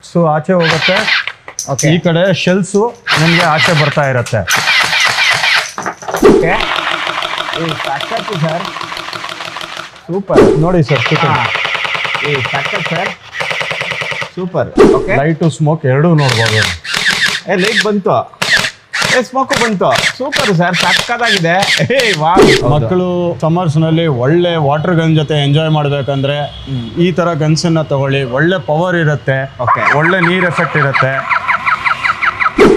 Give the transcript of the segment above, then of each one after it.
Bullets ಆಚೆ ಹೋಗುತ್ತೆ. Okay. ಈ ಕಡೆ ಶೆಲ್ಸು ನಿಮಗೆ ಆಚೆ ಬರ್ತಾ ಇರುತ್ತೆ. ಓಕೆ. ಸಕ್ಕತ್ತು ಸರ್, ಸೂಪರ್. ನೋಡಿ ಸರ್, ಸಕ್ಕತ್ sir, super. Okay. Light smoke ಎರಡೂ ನೋಡ್ಬೋದು. ಲೈಟ್ ಬಂತು, ಸ್ಮೋಕು ಬಂತು, ಸೂಪರ್ ಸರ್, ಸಕ್ಕತ್ತಾಗಿದೆ. ಮಕ್ಕಳು ಸಮ್ಮರ್ಸ್ ನಲ್ಲಿ ಒಳ್ಳೆ ವಾಟರ್ ಗನ್ ಜೊತೆ ಎಂಜಾಯ್ ಮಾಡ್ಬೇಕಂದ್ರೆ ಈ ತರ ಗನ್ಸ್ ಅನ್ನ ತಗೊಳ್ಳಿ. ಒಳ್ಳೆ ಪವರ್ ಇರುತ್ತೆ, ಒಳ್ಳೆ ನೀರ್ ಎಫೆಕ್ಟ್ ಇರುತ್ತೆ.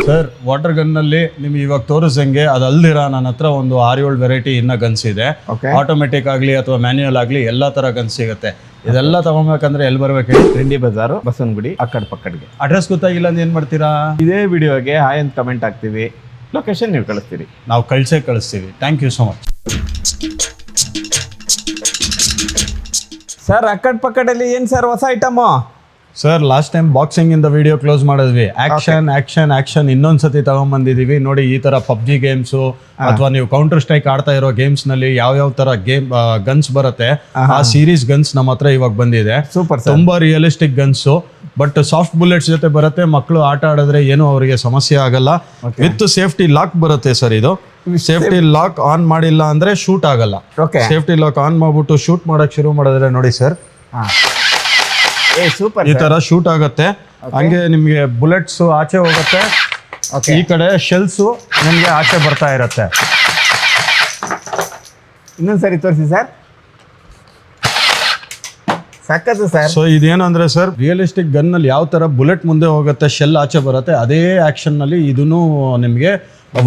ಸರ್, ವಾಟರ್ ಗನ್ ನಲ್ಲಿ ನಿಮ್ಗೆ ಇವಾಗ ತೋರಿಸಂಗೆ ಅದು ಅಲ್ದಿರ ನನ್ನ ಹತ್ರ ಒಂದು 6-7 ವೆರೈಟಿ ಇನ್ನ ಗನ್ಸ್ ಇದೆ. ಆಟೋಮೆಟಿಕ್ ಆಗ್ಲಿ ಅಥವಾ ಮ್ಯಾನ್ಯುಯಲ್ ಆಗ್ಲಿ ಎಲ್ಲಾ ತರ ಗನ್ಸ್ ಸಿಗುತ್ತೆ. ಇದೆಲ್ಲ ತಗೊಬೇಕಂದ್ರೆ ಎಲ್ಲಿ ಬರ್ಬೇಕು ಹೇಳಿ? ಟ್ರೆಂಡಿ ಬಜಾರು, ಬಸವನಗುಡಿ, ಅಕ್ಕಡ ಪಕ್ಕಡ್ಗೆ. ಅಡ್ರೆಸ್ ಗೊತ್ತಾಗಿಲ್ಲ ಅಂದ್ರೆ ಏನ್ ಮಾಡ್ತೀರಾ? ಇದೇ ವಿಡಿಯೋಗೆ ಹಾಯ್ ಅಂತ ಕಮೆಂಟ್ ಹಾಕ್ತೀವಿ, ಲೊಕೇಶನ್ ನೀವು ಕಳಿಸ್ತೀರಿ, ನಾವು ಕಳಿಸ್ತೀವಿ. Thank you so much. Sir, ಅಕ್ಕಡ ಪಕ್ಕಡಲ್ಲಿ ಏನು ಸರ್ ಹೊಸ item? Sir, last time boxing ಇಂದ ವಿಡಿಯೋ ಕ್ಲೋಸ್ ಮಾಡಿದ್ವಿ. ಆಕ್ಷನ್ ಇನ್ನೊಂದ್ಸತಿ ತಗೊಂಡ್ಬಂದಿದೀವಿ. ನೋಡಿ, ಈ ತರ ಪಬ್ಜಿ ಗೇಮ್ಸು ಅಥವಾ ನೀವು ಕೌಂಟರ್ ಸ್ಟ್ರೈಕ್ ಆಡ್ತಾ ಇರೋ ಗೇಮ್ಸ್ ನಲ್ಲಿ ಯಾವ ತರ ಗನ್ಸ್ ಬರುತ್ತೆ ಆ ಸೀರೀಸ್ ಗನ್ಸ್ ನಮ್ಮ ಹತ್ರ ಇವಾಗ ಬಂದಿದೆ. ಸೂಪರ್. ತುಂಬಾ realistic guns, but soft bullets ಜೊತೆ ಬರುತ್ತೆ. ಮಕ್ಕಳು ಆಟ ಆಡಿದ್ರೆ ಏನು ಅವರಿಗೆ ಸಮಸ್ಯೆ ಆಗಲ್ಲ. ವಿತ್ ಸೇಫ್ಟಿ ಲಾಕ್ ಬರುತ್ತೆ ಸರ್. ಇದು ಸೇಫ್ಟಿ ಲಾಕ್ ಆನ್ ಮಾಡಿಲ್ಲ ಅಂದ್ರೆ ಶೂಟ್ ಆಗಲ್ಲ. ಸೇಫ್ಟಿ ಲಾಕ್ ಆನ್ ಮಾಡ್ಬಿಟ್ಟು ಶೂಟ್ ಮಾಡಕ್ ಶುರು ಮಾಡಿದ್ರೆ ನೋಡಿ ಸರ್, ಸೂಪರ್, ಈ ತರ ಶೂಟ್ ಆಗುತ್ತೆ. ಹಂಗೆ ನಿಮ್ಗೆ ಬುಲೆಟ್ಸ್ ಆಚೆ ಹೋಗುತ್ತೆ. ಈ ಕಡೆ ಶೆಲ್ಸು ನಿಮ್ಗೆ ಆಚೆ ಬರ್ತಾ ಇರುತ್ತೆ. ಇನ್ನೊಂದ್ಸರಿ ತೋರಿಸಿ ಸರ್. ಸಕ್ಕತ್ತು ಸರ್. ಸೊ ಇದೇನು ಅಂದ್ರೆ ಸರ್, ರಿಯಲಿಸ್ಟಿಕ್ ಗನ್ ನಲ್ಲಿ ಯಾವ ತರ ಬುಲೆಟ್ ಮುಂದೆ ಹೋಗುತ್ತೆ, ಶೆಲ್ ಆಚೆ ಬರುತ್ತೆ, ಅದೇ ಆಕ್ಷನ್ ನಲ್ಲಿ ಇದನ್ನು ನಿಮ್ಗೆ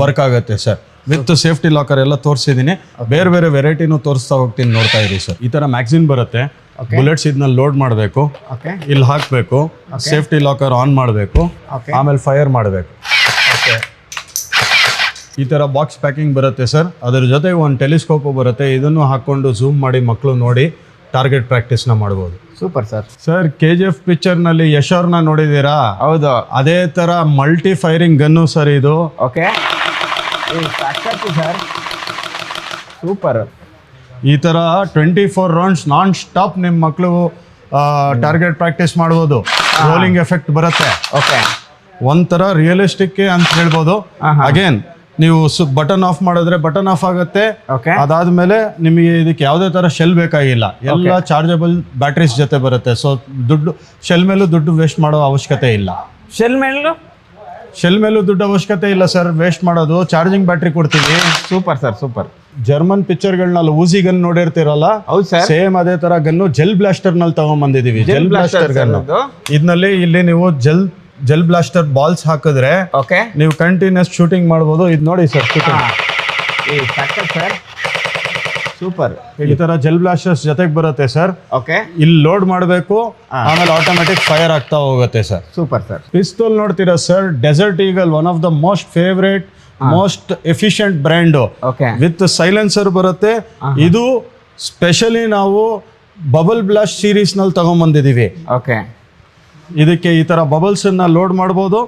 ವರ್ಕ್ ಆಗುತ್ತೆ ಸರ್. ವಿತ್ ಸೇಫ್ಟಿ ಲಾಕರ್ ಎಲ್ಲ ತೋರಿಸಿದೀನಿ. ಬೇರೆ ಬೇರೆ ವೆರೈಟಿನೂ ತೋರಿಸ್ತಾ ಹೋಗ್ತೀನಿ, ನೋಡ್ತಾ ಇರಿ ಸರ್. ಈ ತರ ಮ್ಯಾಗ್ಝಿನ್ ಬರುತ್ತೆ. ಬುಲೆಟ್ಸ್ ಇದನ್ನ ಲೋಡ್ ಮಾಡಬೇಕು, ಇಲ್ಲಿ ಹಾಕಬೇಕು, ಸೇಫ್ಟಿ ಲಾಕರ್ ಆನ್ ಮಾಡಬೇಕು, ಆಮೇಲೆ ಫೈರ್ ಮಾಡಬೇಕು. ಈ ತರ ಬಾಕ್ಸ್ ಪ್ಯಾಕಿಂಗ್ ಬರುತ್ತೆ ಸರ್. ಅದ್ರ ಜೊತೆಗೆ ಒಂದು ಟೆಲಿಸ್ಕೋಪ್ ಬರುತ್ತೆ. ಇದನ್ನು ಹಾಕೊಂಡು ಝೂಮ್ ಮಾಡಿ ಮಕ್ಕಳು ನೋಡಿ ಟಾರ್ಗೆಟ್ ಪ್ರಾಕ್ಟೀಸ್ ನ ಮಾಡಬಹುದು. Super sir. Sir, KGF picture ನಲ್ಲಿ ಯಶೋರ್ನ ನೋಡಿದೀರಾ? ಹೌದು, ಅದೇ ತರ ಮಲ್ಟಿ ಫೈರಿಂಗ್ ಗನ್ನು ಸರ್ ಇದು. ಓಕೆ. Sir, super. ಈ ತರ 24 ರೌಂಡ್ಸ್ ನಾನ್ ಸ್ಟಾಪ್ ನಿಮ್ಮ ಮಕ್ಕಳು ಟಾರ್ಗೆಟ್ ಪ್ರಾಕ್ಟೀಸ್ ಮಾಡ್ಬೋದು. ರೋಲಿಂಗ್ ಎಫೆಕ್ಟ್ ಬರುತ್ತೆ. ಓಕೆ. ಒಂಥರ ರಿಯಲಿಸ್ಟಿಕ್ ಅಂತ ಹೇಳ್ಬೋದು. ಅಗೇನ್ ನೀವು ಬಟನ್ ಆಫ್ ಮಾಡಿದ್ರೆ ಬಟನ್ ಆಫ್ ಆಗುತ್ತೆ. ಅದಾದ್ಮೇಲೆ ನಿಮಗೆ ಇದಕ್ಕೆ ಯಾವುದೇ ತರ ಶೆಲ್ ಬೇಕಾಗಿಲ್ಲ. ಎಲ್ಲ ಚಾರ್ಜಬಲ್ ಬ್ಯಾಟ್ರೀಸ್ ಜೊತೆ ಬರುತ್ತೆ. ಸೊ ಶೆಲ್ ಮೇಲೂ ದುಡ್ಡು ವೇಸ್ಟ್ ಮಾಡೋ ಅವಶ್ಯಕತೆ ಇಲ್ಲ. ಶೆಲ್ ಮೇಲೂ ದುಡ್ಡು ಅವಶ್ಯಕತೆ ಇಲ್ಲ ಸರ್ ವೇಸ್ಟ್ ಮಾಡೋದು. ಚಾರ್ಜಿಂಗ್ ಬ್ಯಾಟ್ರಿ ಕೊಡ್ತೀವಿ. Super sir, super. ಜರ್ಮನ್ ಪಿಕ್ಚರ್ಗಳನ್ನ ಊಸಿ ಗನ್ ನೋಡಿರ್ತೀರಲ್ಲ, ಸೇಮ್ ಅದೇ ತರ ಗನ್ನು ಜೆಲ್ ಬ್ಲಾಸ್ಟರ್ ನಲ್ಲಿ ತಗೊಂಡ್ಬಂದಿದೀವಿ. ಜೆಲ್ ಬ್ಲಾಸ್ಟರ್ ಗನ್ ಇದ್ನಲ್ಲಿ ಇಲ್ಲಿ ನೀವು ಜೆಲ್ ಬ್ಲಾಸ್ಟರ್ ಬಾಲ್ಸ್ ಹಾಕಿದ್ರೆ ನೀವು ಕಂಟಿನ್ಯೂಸ್ ಶೂಟಿಂಗ್ ಮಾಡಬಹುದು. ಇದು ನೋಡಿ ಸರ್, ಸೂಪರ್. ಈ ತರ ಜೆಲ್ ಬ್ಲಾಸ್ಟರ್ಸ್ ಜೊತೆಗೆ ಬರುತ್ತೆ ಸರ್. ಓಕೆ. ಇಲ್ಲಿ ಲೋಡ್ ಮಾಡಬೇಕು, ಆಮೇಲೆ ಆಟೋಮೆಟಿಕ್ ಫೈರ್ ಆಗ್ತಾ ಹೋಗುತ್ತೆ ಸರ್. Super sir. ಪಿಸ್ತೂಲ್ ನೋಡ್ತೀರಾ sir, desert eagle, one of the most favourite, most efficient brand. With silencer ಬರುತ್ತೆ. ಇದು ಸ್ಪೆಷಲಿ ನಾವು ಬಬಲ್ ಬ್ಲಾಸ್ಟ್ ಸೀರೀಸ್ ನಲ್ಲಿ ತಗೊಂಡ್ಬಂದಿದೀವಿ. ಓಕೆ. ಇದಕ್ಕೆ ಈ ತರ ಬಬಲ್ಸ್ ಅನ್ನ ಲೋಡ್ ಮಾಡಬಹುದು.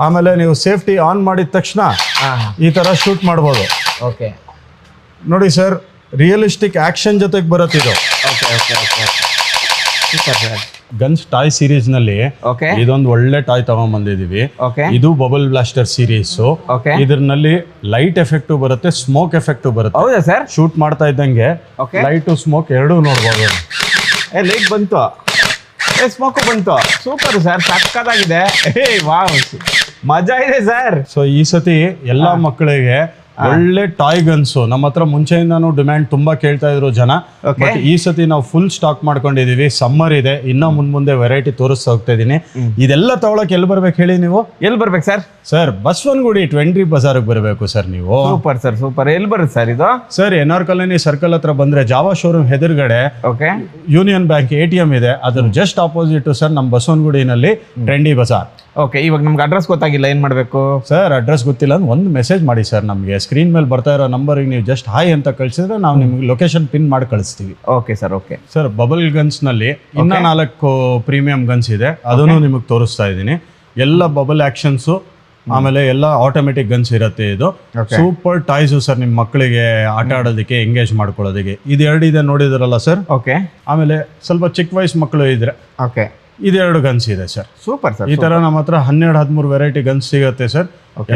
ಆಮೇಲೆ ನೀವು ಸೇಫ್ಟಿ ಆನ್ ಮಾಡಿದ ತಕ್ಷಣ ಈ ತರ ಶೂಟ್ ಮಾಡಬಹುದು. ಓಕೆ. ನೋಡಿ ಸರ್, ರಿಯಲಿಸ್ಟಿಕ್ ಆಕ್ಷನ್ ಜೊತೆಗೆ ಬರುತ್ತೆ ಇದು. ಗನ್ಸ್ ಟಾಯ್ ಸೀರೀಸ್ ನಲ್ಲಿ ಇದೊಂದು ಒಳ್ಳೆ ಟಾಯ್ ತಗೊಂಡ್ಬಂದಿದೀವಿ. ಇದು ಬಬಲ್ ಬ್ಲಾಸ್ಟರ್ ಸೀರೀಸ್. ಇದ್ರಲ್ಲಿ ಲೈಟ್ ಎಫೆಕ್ಟ್ ಬರುತ್ತೆ, ಸ್ಮೋಕ್ ಎಫೆಕ್ಟ್ ಬರುತ್ತೆ. ಹೌದಾ ಸರ್? ಶೂಟ್ ಮಾಡ್ತಾ ಇದ್ದಂಗೆ ಲೈಟ್ ಸ್ಮೋಕ್ ಎರಡೂ ನೋಡ್ಬೋದು. ಲೈಟ್ ಬಂತು, ಸ್ಮೋಕ್ ಬಂತು, ಸೂಪರ್ ಸರ್, ಸಕ್ಕತ್ತಾಗಿದೆ. ಮಜಾ ಇದೆ ಸರ್. ಸೊ ಈ ಸತಿ ಎಲ್ಲಾ ಮಕ್ಕಳಿಗೆ ಒಳ್ಳೆ ಟಾಯ್ ಗನ್ಸು ನಮ್ಮ ಹತ್ರ ಮುಂಚೆಯಿಂದಾನು ಡಿಮ್ಯಾಂಡ್ ತುಂಬಾ ಕೇಳ್ತಾ ಇದ್ರು ಜನ. ಬಟ್ ಈ ಸತಿ ನಾವು ಫುಲ್ ಸ್ಟಾಕ್ ಮಾಡ್ಕೊಂಡಿದೀವಿ. ಸಮ್ಮರ್ ಇದೆ, ಇನ್ನ ಮುಂದೆ ವೆರೈಟಿ ತೋರಿಸ್ತಾ ಹೋಗ್ತಾ ಇದೀನಿ. ಇದೆಲ್ಲ ತಗೊಳಕ್ ಎಲ್ಲಿ ಬರ್ಬೇಕು ಹೇಳಿ ನೀವು? ಎಲ್ಲಿ ಬರ್ಬೇಕು ಸರ್? ಸರ್, ಬಸವನಗುಡಿ ಟ್ರೆಂಡಿ ಬಜಾರ್ಗೆ ಬರಬೇಕು ಸರ್ ನೀವು. Super sir, super. ಎಲ್ಲಿ ಬರುತ್ತೆ ಸರ್ ಇದು? ಸರ್, NR ಕಾಲೋನಿ ಸರ್ಕಲ್ ಹತ್ರ ಬಂದ್ರೆ ಜಾವಾ ಶೋರೂಮ್ ಎದುರುಗಡೆ ಯೂನಿಯನ್ ಬ್ಯಾಂಕ್ ATM ಇದೆ. ಅದ್ರ ಜಸ್ಟ್ ಆಪೋಸಿಟ್ ಸರ್ ನಮ್ಮ ಬಸವನಗುಡಿನಲ್ಲಿ ಟ್ರೆಂಡಿ ಬಜಾರ್. ಓಕೆ. ಇವಾಗ ನಮ್ಗೆ ಅಡ್ರೆಸ್ ಗೊತ್ತಾಗಿಲ್ಲ, ಏನ್ ಮಾಡ್ಬೇಕು ಸರ್? ಅಡ್ರೆಸ್ ಗೊತ್ತಿಲ್ಲ ಅಂದ್ರೆ ಒಂದು ಮೆಸೇಜ್ ಮಾಡಿ ಸರ್. ನಮಗೆ ಸ್ಕ್ರೀನ್ ಮೇಲೆ ಬರ್ತಾ ಇರೋ ನಂಬರ್ಗೆ ನೀವು ಜಸ್ಟ್ ಹಾಯ್ ಅಂತ ಕಳಿಸಿದ್ರೆ ನಾವು ನಿಮ್ಗೆ ಲೊಕೇಶನ್ ಪಿನ್ ಮಾಡಿ ಕಳಿಸ್ತೀವಿ. Okay sir. Okay sir, bubble guns ನಲ್ಲಿ ಇನ್ನ 4 ಪ್ರೀಮಿಯಂ ಗನ್ಸ್ ಇದೆ, ಅದನ್ನು ನಿಮಗೆ ತೋರಿಸ್ತಾ ಇದ್ದೀನಿ. ಎಲ್ಲ ಬಬಲ್ ಆಕ್ಷನ್ಸು ಆಮೇಲೆ ಎಲ್ಲ ಆಟೋಮೆಟಿಕ್ ಗನ್ಸ್ ಇರುತ್ತೆ. ಇದು ಸೂಪರ್ ಟಾಯ್ಸು ಸರ್, ನಿಮ್ಮ ಮಕ್ಕಳಿಗೆ ಆಟ ಆಡೋದಕ್ಕೆ ಎಂಗೇಜ್ ಮಾಡ್ಕೊಳ್ಳೋದಕ್ಕೆ. ಇದು 2 ಇದೆ ನೋಡಿದ್ರಲ್ಲ ಸರ್. ಓಕೆ. ಆಮೇಲೆ ಸ್ವಲ್ಪ ಚಿಕ್ಕ ವಯಸ್ಸು ಮಕ್ಕಳು ಇದ್ರೆ ಓಕೆ, ಇದು 2 ಗನ್ಸ್ ಇದೆ ಸರ್. Super sir. ಈ ತರ ನಮ್ಮ ಹತ್ರ 12-13 ವೆರೈಟಿ ಗನ್ಸ್ ಸಿಗುತ್ತೆ ಸರ್.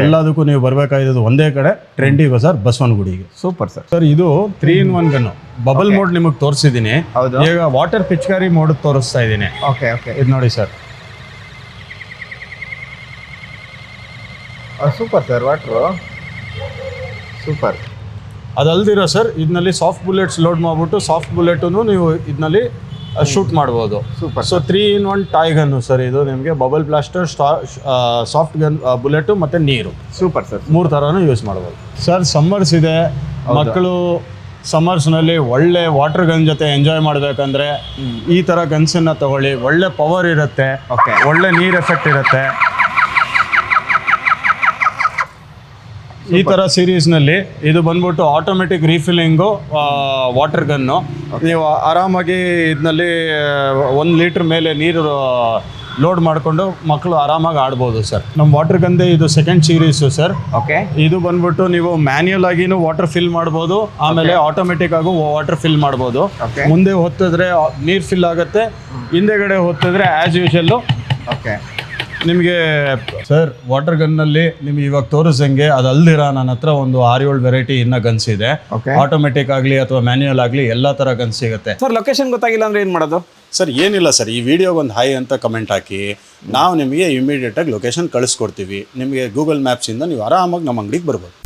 ಎಲ್ಲದಕ್ಕೂ ನೀವು ಬರ್ಬೇಕಾಗಿದ್ದು ಒಂದೇ ಕಡೆ, ಟ್ರೆಂಡಿ ಬಜಾರ್ ಬಸವನಗುಡಿಗೆ. Super sir. ಸರ್ ಇದು 3-in-1 ಗನ್ನು. ಬಬಲ್ ಮೋಡ್ ನಿಮಗೆ ತೋರಿಸಿದ್ದೀನಿ. ಈಗ ವಾಟರ್ ಪಿಚ್ಕಾರಿ ಮೋಡ್ ತೋರಿಸ್ತಾ ಇದ್ದೀನಿ. ಓಕೆ ಓಕೆ, ಇದು ನೋಡಿ sir. Super sir, water super. ಅದಲ್ದಿರೋ ಸರ್, ಇದರಲ್ಲಿ ಸಾಫ್ಟ್ ಬುಲೆಟ್ಸ್ ಲೋಡ್ ಮಾಡಿಬಿಟ್ಟು ಸಾಫ್ಟ್ ಬುಲೆಟನ್ನು ನೀವು ಇದರಲ್ಲಿ ಶೂಟ್ ಮಾಡ್ಬೋದು. Super. So 3-in-1 toy gun sir. ಇದು ನಿಮಗೆ bubble blaster, soft gun, bullet ಮತ್ತು ನೀರು. Super sir. 3 ಥರನೂ ಯೂಸ್ ಮಾಡ್ಬೋದು ಸರ್. ಸಮ್ಮರ್ಸ್ ಇದೆ, ಮಕ್ಕಳು ಸಮ್ಮರ್ಸ್ನಲ್ಲಿ ಒಳ್ಳೆ ವಾಟರ್ ಗನ್ ಜೊತೆ ಎಂಜಾಯ್ ಮಾಡಬೇಕಂದ್ರೆ ಈ ಥರ ಗನ್ಸನ್ನು ತಗೊಳ್ಳಿ. ಒಳ್ಳೆ ಪವರ್ ಇರುತ್ತೆ, ಒಳ್ಳೆ ನೀರು ಎಫೆಕ್ಟ್ ಇರುತ್ತೆ. ಈ ಥರ ಸೀರೀಸ್ನಲ್ಲಿ ಇದು ಬಂದ್ಬಿಟ್ಟು ಆಟೋಮೆಟಿಕ್ ರೀಫಿಲ್ಲಿಂಗು ವಾಟರ್ ಗನ್ನು. ನೀವು ಆರಾಮಾಗಿ ಇದರಲ್ಲಿ 1 ಲೀಟ್ರ್ ಮೇಲೆ ನೀರು ಲೋಡ್ ಮಾಡಿಕೊಂಡು ಮಕ್ಕಳು ಆರಾಮಾಗಿ ಆಡ್ಬೋದು ಸರ್. ನಮ್ಮ ವಾಟರ್ ಗನ್ದೇ ಇದು 2nd ಸೀರೀಸು ಸರ್. ಓಕೆ. ಇದು ಬಂದ್ಬಿಟ್ಟು ನೀವು ಮ್ಯಾನ್ಯಲ್ ಆಗಿನೂ ವಾಟರ್ ಫಿಲ್ ಮಾಡ್ಬೋದು, ಆಮೇಲೆ ಆಟೋಮೆಟಿಕ್ ಆಗು ವಾಟರ್ ಫಿಲ್ ಮಾಡ್ಬೋದು. ಮುಂದೆ ಹೊತ್ತಿದ್ರೆ ನೀರು ಫಿಲ್ ಆಗುತ್ತೆ, ಹಿಂದೆಗಡೆ ಹೊತ್ತಿದ್ರೆ ಆ್ಯಸ್ ಯೂಶಲ್ಲು. ಓಕೆ. ನಿಮಗೆ ಸರ್ ವಾಟರ್ ಗನ್ನಲ್ಲಿ ನಿಮ್ಗೆ ಇವಾಗ ತೋರಿಸಂಗೆ ಅದಲ್ದಿರ ನನ್ನ ಹತ್ರ ಒಂದು 6-7 ವೆರೈಟಿ ಇನ್ನ ಗನ್ಸ್ ಇದೆ. ಆಟೋಮೆಟಿಕ್ ಆಗಲಿ ಅಥವಾ ಮ್ಯಾನ್ಯುಯಲ್ ಆಗಲಿ ಎಲ್ಲ ಥರ ಗನ್ಸ್ ಸಿಗುತ್ತೆ ಸರ್. ಲೊಕೇಶನ್ ಗೊತ್ತಾಗಿಲ್ಲ ಅಂದರೆ ಏನು ಮಾಡೋದು ಸರ್? ಏನಿಲ್ಲ ಸರ್, ಈ ವಿಡಿಯೋಗೆ ಒಂದು ಹಾಯ್ ಅಂತ ಕಮೆಂಟ್ ಹಾಕಿ, ನಾವು ನಿಮಗೆ ಇಮಿಡಿಯೇಟಾಗಿ ಲೊಕೇಶನ್ ಕಳಿಸ್ಕೊಡ್ತೀವಿ. ನಿಮಗೆ ಗೂಗಲ್ ಮ್ಯಾಪ್ಸಿಂದ ನೀವು ಆರಾಮಾಗಿ ನಮ್ಮ ಅಂಗಡಿಗೆ ಬರ್ಬೋದು.